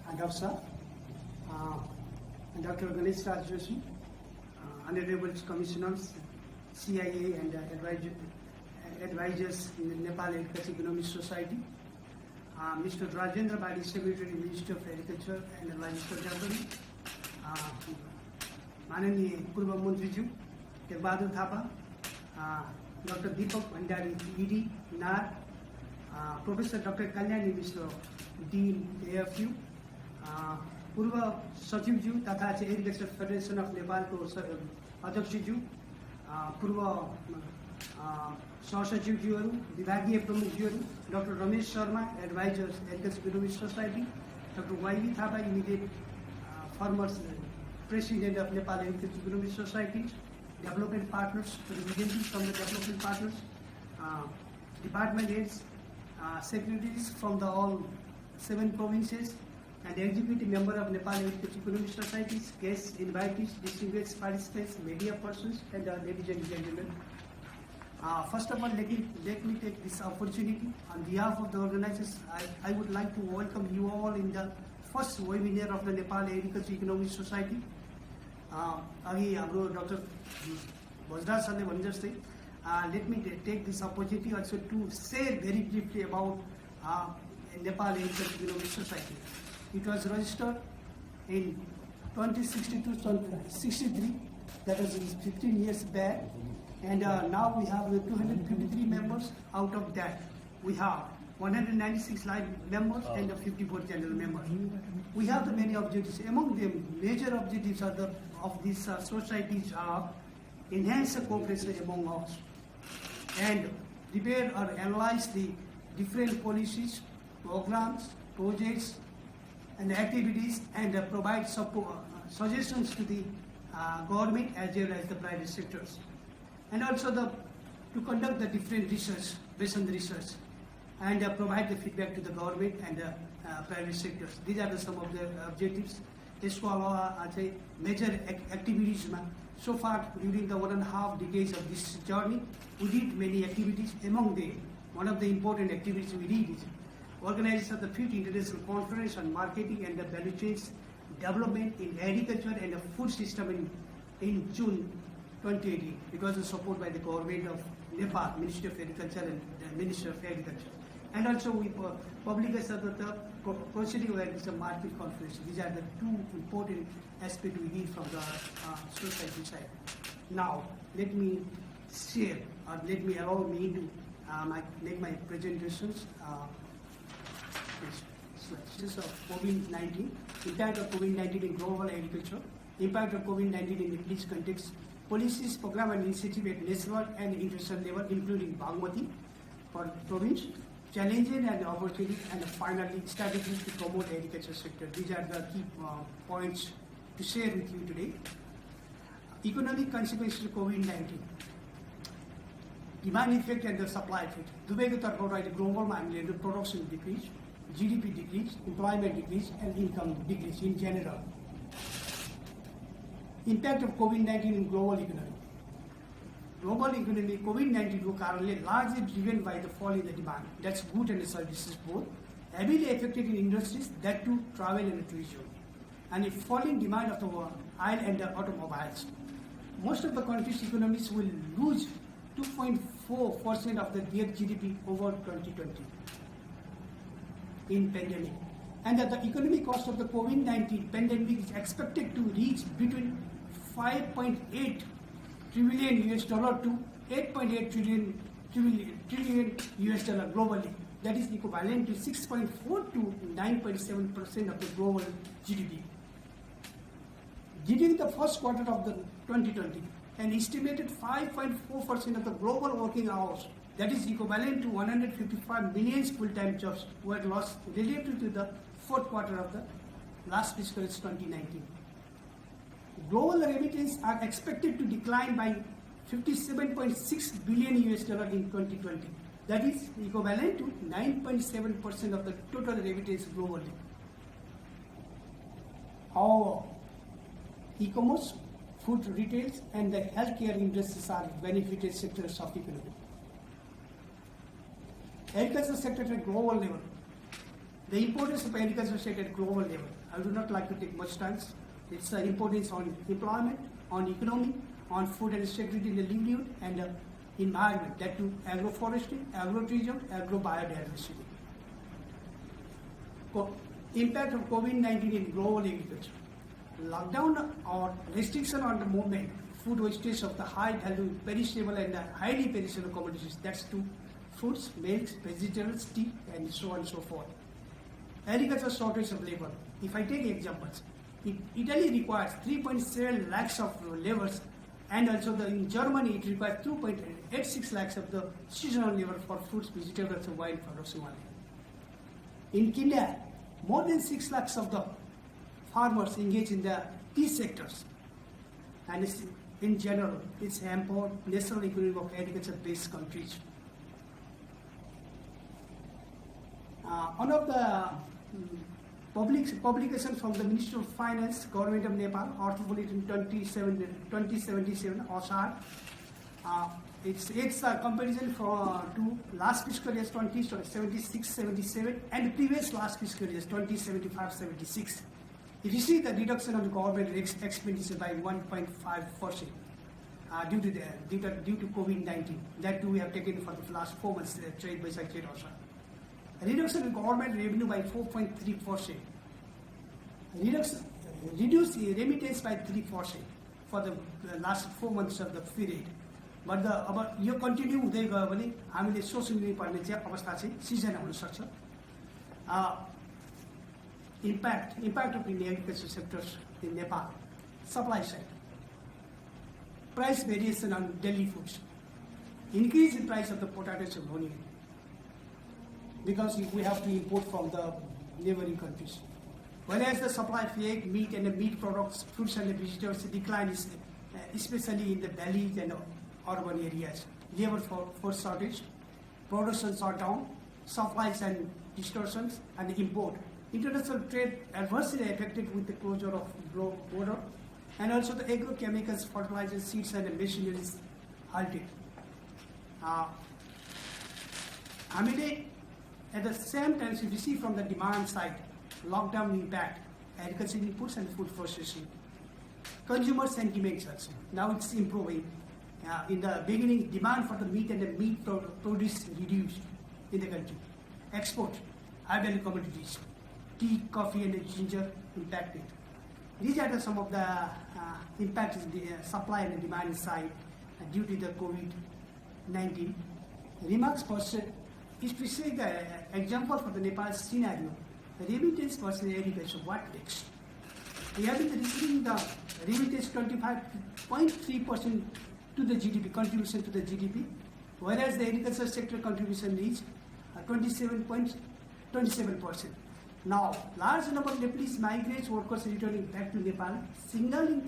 Adavsa, Dr. Ganesh Raj Joshi, Honorable Commissioners, CIA and advisors in the Nepal Agriculture Economic Society, Mr. Rajendra Badi, Secretary, Minister of Agriculture and Livestock, माननीय पूर्व मंत्री जी Tek Bahadur Thapa, doctor दीपक Bhandari ED नार, professor doctor Kalyani मिश्र dean AFU, पूर्व सचिव ज्यू तथा agriculture federation of Nepal को अध्यक्ष ज्यू, पूर्व सहसचिव ज्यूहरू, विभागीय प्रमुख ज्यूहरू, doctor Ramesh Sharma advisers agriculture economic society, doctor YB Thapa immediate former President of Nepal Agriculture Economic Societies, development partners, representatives from the development partners, department heads, secretaries from the all 7 provinces, and executive member of Nepal Agriculture Economic Societies, guests, invitees, distinguished participants, media persons, and ladies and gentlemen. First of all, let me take this opportunity on behalf of the organizers. I would like to welcome you all in the first webinar of the Nepal Agriculture Economic Society. अघि हाम्रो doctor भजराज सरले भने जस्तै let me take this opportunity also to share very briefly about Nepal Agriculture Economic Society. It was registered in 2062-63, that was 15 years back, and now we have 253 members. Out of that, we have 196 live members and 54 general members. We have the many objectives. Among them, major objectives of these societies are enhance the cooperation among us and prepare or analyze the different policies, programs, projects, and activities, and provide support, suggestions to the government as well as the private sectors, and also to conduct the different research based on the research, and provide the feedback to the government and private sectors. These are some of the objectives. यसको अलावा चाहिँ major activities so far during the 1.5 decades of this journey, we did many activities. Among them, one of the important activities we did is organization of the 5th International Conference on Marketing and the Value Chains Development in Agriculture and the Food System in June 2018, because of support by the government of Nepal, Ministry of Agriculture and the Minister of Agriculture. And also we published the proceeding awareness of market conference. These are the 2 important aspects we need from the society side. Now, let me share, or let me allow me to make my presentations. This is of COVID-19, impact of COVID-19 in global agriculture, impact of COVID-19 in the Middle East context, policies, program and initiative at national and international level, including Bagmati for province, challenges and opportunities, and finally strategies to promote agriculture sector. These are the key points to share with you today. Economic consequences of COVID-19, demand effect and the supply effect. दुवैको तर्फबाट अहिले ग्लोबलमा हामीले हेर्नु production decrease, GDP decrease, employment decrease and income decrease in general. Impact of COVID-19 in global economy. Global economy, COVID-19 को कारणले largely driven by the fall in the demand. That's goods and services both. Heavily affected in industries, that too travel and tourism. And a falling demand of the oil and the automobiles. Most of the countries' economies will lose 2.4% of their GDP over 2020 in pandemic. And that the economic cost of the COVID-19 pandemic is expected to reach between 5.8 trillion US dollar to 8.8 trillion US dollar globally. That is equivalent to 6.4 to 9.7% of the global GDP. During the first quarter of the 2020, an estimated 5.4% of the global working hours, that is equivalent to 155 million full-time jobs, were lost relative to the 4th quarter of the last fiscal year 2019. Global remittances are expected to decline by 57.6 billion US dollar in 2020. That is equivalent to 9.7% of the total remittances globally. However, e-commerce, food retails, and the healthcare industries are benefited sectors of economy. Agriculture sector at global level. The importance of agriculture sector at global level. I do not like to take much time. Its importance on employment, on economy, on food and security in the livelihood, and environment. That too, agroforestry, agrotourism, agrobiodiversity. Impact of COVID-19 in global agriculture. Lockdown or restriction on the movement, food wastage of the high value perishable and highly perishable commodities. That's to fruits, milks, vegetables, tea, and so on and so forth. Agriculture shortage of labor. If I take examples, Italy requires 3.7 lakhs of laborers, and also in Germany it requires 2.86 lakhs of the seasonal labor for fruits, vegetables, and wild products. In Kenya, more than 6 lakhs of the farmers engage in the tea sectors, and in general, it's hampered national economy of agriculture-based countries. One of the publications from the Ministry of Finance, Government of Nepal, Article Bulletin 2077, OSAR. It's a comparison to last fiscal year 2076-77 and previous last fiscal year 2075-76. If you see the reduction of the government expenditure by 1.5% due to COVID-19, that too we have taken for the last 4 months trade by trade also. Reduction in government revenue by 4.3%. Reduce remittance by 3% for the last 4 months of the period. But अब यो continue हुँदै गयो भने हामीले सोच्नुपर्ने चाहिँ अवस्था चाहिँ सिर्जना हुन सक्छ. Impact of the agriculture sectors in Nepal. Supply side. Price variation on daily foods. Increase in price of the potatoes and onion, because we have to import from the neighboring countries. Whereas the supply of egg, meat, and the meat products, fruits and vegetables decline, especially in the valleys and urban areas. Labor force shortage, productions are down, supplies and distortions, and import. International trade adversely affected with the closure of border, and also the agrochemicals, fertilizers, seeds, and machineries halted. At the same time, if you see from the demand side, lockdown impact, agricultural inputs and food processing. Consumer sentiments also. Now it's improving. In the beginning, demand for the meat and the meat produce reduced in the country. Export, high value commodities, tea, coffee, and ginger impacted. These are some of the impacts in the supply and the demand side due to the COVID-19. Remarks per if we say the example for the Nepal scenario, the remittance per agriculture, what next? We have been receiving the remittance 25.3% to the GDP, contribution to the GDP, whereas the agriculture sector contribution is 27.27%. Now, large number of Nepalese migrants workers returning back to Nepal, single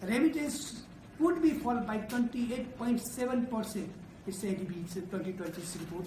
remittance would be fall by 28.7%. It's ADB, it's a 2026 report.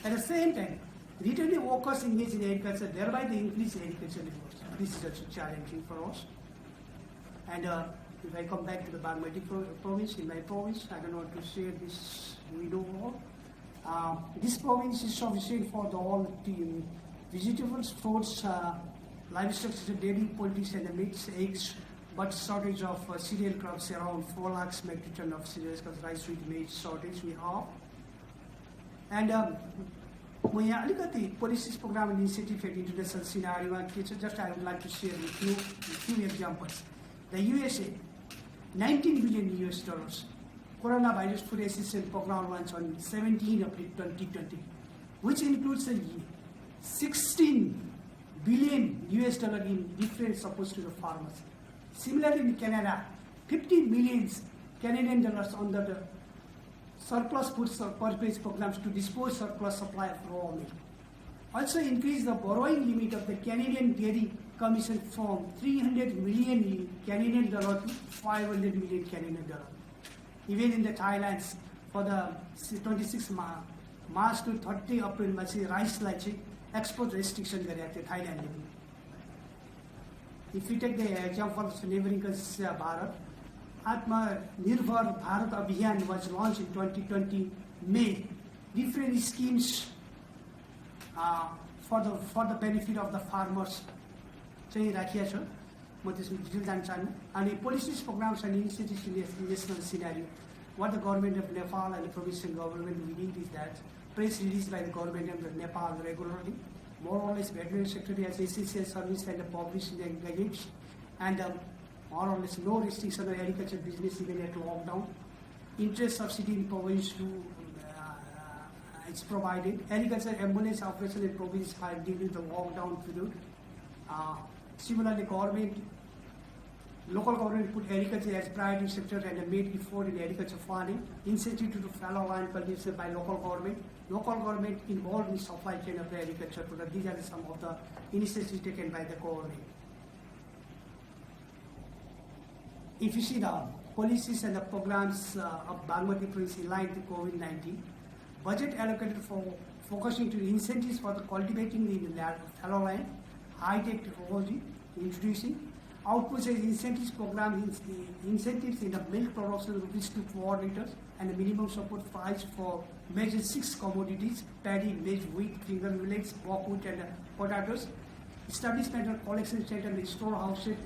At the same time, returning workers engaged in agriculture, thereby they increase agricultural imports. This is also challenging for us. And if I come back to the Bagmati province, in my province, I don't want to share this video more. This province is sufficient for all the vegetables, fruits, livestock, dairy, poultry, and the meats, eggs, but shortage of cereal crops, around 4 lakhs metric ton of cereals, because rice, wheat, maize shortage we have. And म यहाँ अलिकति policies program initiative and international scenario just I would like to share with you few examples. The USA, $19 billion coronavirus food assistance program launched on 17 April 2020, which includes a $16 billion in different supports to the farmers. Similarly, in Canada, 50 million Canadian dollars under the surplus food purchase programs to dispose surplus supply of raw milk. Also increase the borrowing limit of the Canadian Dairy Commission from 300 million Canadian dollar to 500 million Canadian dollar. Even in the Thailand, for the 26 March to 30 April, rice export restriction Thailand. If you take the example of neighboring countries, Bharat, Atmanirbhar Bharat Abhiyan was launched in 2020 May. Different schemes for the benefit of the farmers चाहिँ राखिएको छ म त्यसमा detail जान चाहन्न अनि policies programs and initiatives in the national scenario what the government of Nepal and the provincial government we need is that press released by the government of Nepal regularly more or less veterinary sector as essential service and the published in the gazettes and more or less no restriction on agriculture business even at lockdown interest subsidy in province to it's provided. Agriculture ambulance operation in province during the lockdown period. Similarly, local government put agriculture as priority sector and made effort in agriculture farming. Incentive to fallow land cultivation by local government. Local government involved in supply chain of the agriculture product. These are some of the initiatives taken by the government. If you see the policies and the programs of Bagmati province in line to COVID-19, budget allocated for focusing to incentives for the cultivating the fallow land, high-tech technology, introducing, outputs as incentives program, incentives in the milk production rupees to 4 liters, and the minimum support price for major 6 commodities, paddy, maize, wheat, finger millets, buckwheat, and potatoes, establishment of collection center and storehouses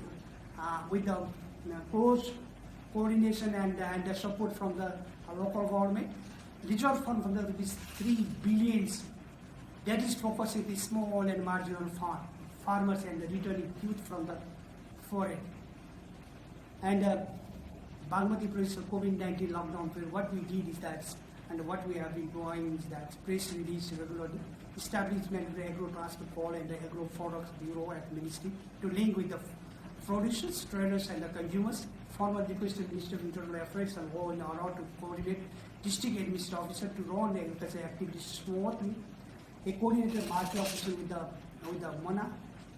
with the close coordination and the support from the local government. Reserve fund from the rupees 3 billion that is focusing the small and marginal farmers and the returning youth from the foreign. And Bagmati province of COVID-19 lockdown period, what we did is that, and what we have been doing is that press release regularly, establishment of the Agro Transport Pole and the Agro Products Bureau at Ministry to link with the producers, traders and the consumers. Former requested Minister of Internal Affairs and Law and Order to coordinate district administrative officer to run the agriculture activities smoothly. A coordinated market officer with the MONA,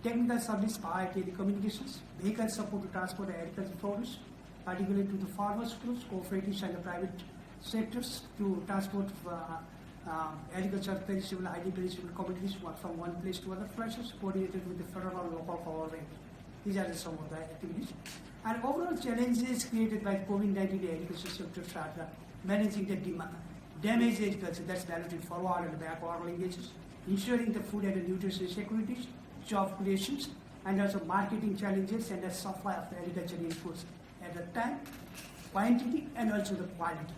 technical service via telecommunications, vehicle support to transport the agricultural produce, particularly to the farmers groups, cooperatives and the private sectors to transport agriculture perishable, highly perishable commodities from one place to other places, coordinated with the federal and local government. These are some of the activities. And overall challenges created by COVID-19 agriculture sector are managing the damaged agriculture that's balanced forward and backward linkages, ensuring the food and the nutrition securities, job creations, and also marketing challenges and the supply of the agricultural inputs at the time, quantity, and also the quality.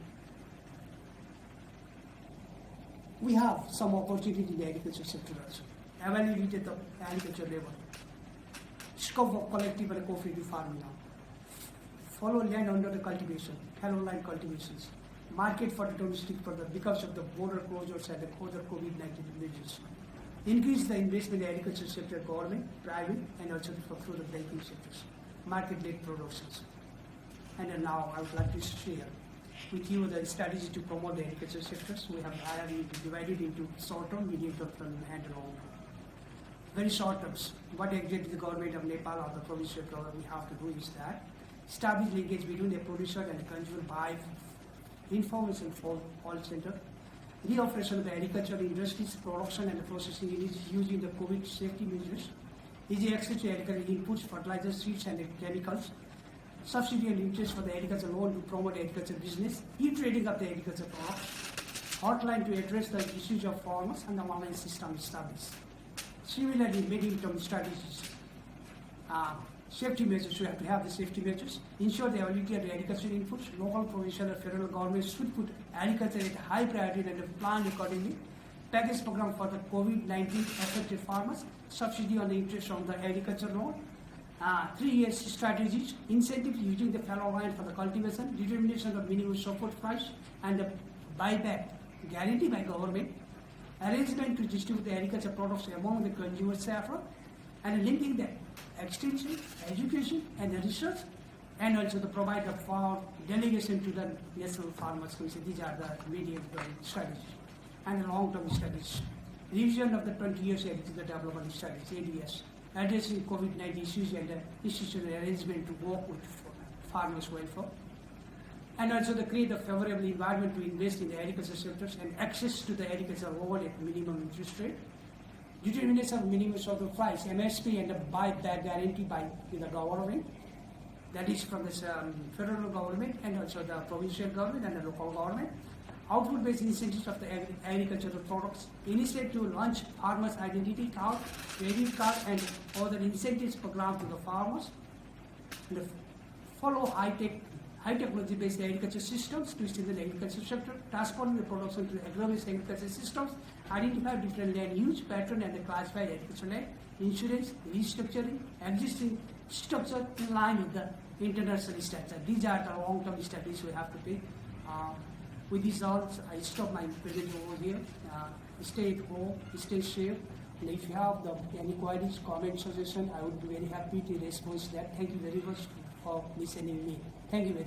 We have some opportunity in the agriculture sector also. Availability at the agriculture level. Scope of collective and cooperative farming now. Follow land under the cultivation, fallow land cultivations. Market for the domestic product because of the border closures and the other COVID-19 measures. Increase the investment in the agriculture sector, government, private, and also through the banking sectors. Market-led productions. And now I would like to share with you the strategy to promote the agriculture sectors. We have divided into short-term, medium-term, and long-term. Very short terms. What exactly the government of Nepal or the provincial government have to do is that establish linkage between the producer and the consumer by information for call center, reoperation of the agricultural industries, production and processing units using the COVID safety measures, easy access to agricultural inputs, fertilizers, seeds and chemicals, subsidy and interest for the agricultural loan to promote agriculture business, e-trading of the agriculture products, hotline to address the issues of farmers and the online system established. Similarly, medium-term strategies. Safety measures, we have to have the safety measures. Ensure the availability of the agricultural inputs. Local, provincial, and federal governments should put agriculture at high priority and plan accordingly. Package program for the COVID-19 affected farmers. Subsidy on the interest on the agriculture loan. 3 years strategies. Incentives using the fallow land for the cultivation. Determination of minimum support price and the buyback guarantee by government. Arrangement to distribute the agriculture products among the consumer sector. And linking the extension, education, and the research, and also the provider for delegation to the National Farmers Commission. These are the medium-term strategies and long-term strategies. Revision of the 20 years agricultural development strategy, ADS, addressing COVID-19 issues and the institutional arrangement to work with farmers' welfare. And also the create a favorable environment to invest in the agriculture sectors and access to the agricultural loan at minimum interest rate. Determination of minimum support price, MSP, and the buyback guarantee by the government, that is from the federal government and also the provincial government and the local government. output-based incentives of the agricultural products, initiate to launch farmers' identity card, credit card, and other incentives program to the farmers, and follow high technology-based agriculture systems to strengthen the agriculture sector, transform the production to agro-based agriculture systems, identify different land use pattern and classify agricultural land, insurance, restructuring, existing structure in line with the international structure. These are the long-term strategies we have to take. With these all, I stop my presentation over here. Stay at home, stay safe. And if you have any queries, comments, suggestions, I would be very happy to respond to that. Thank you very much for listening to me. Thank you very much.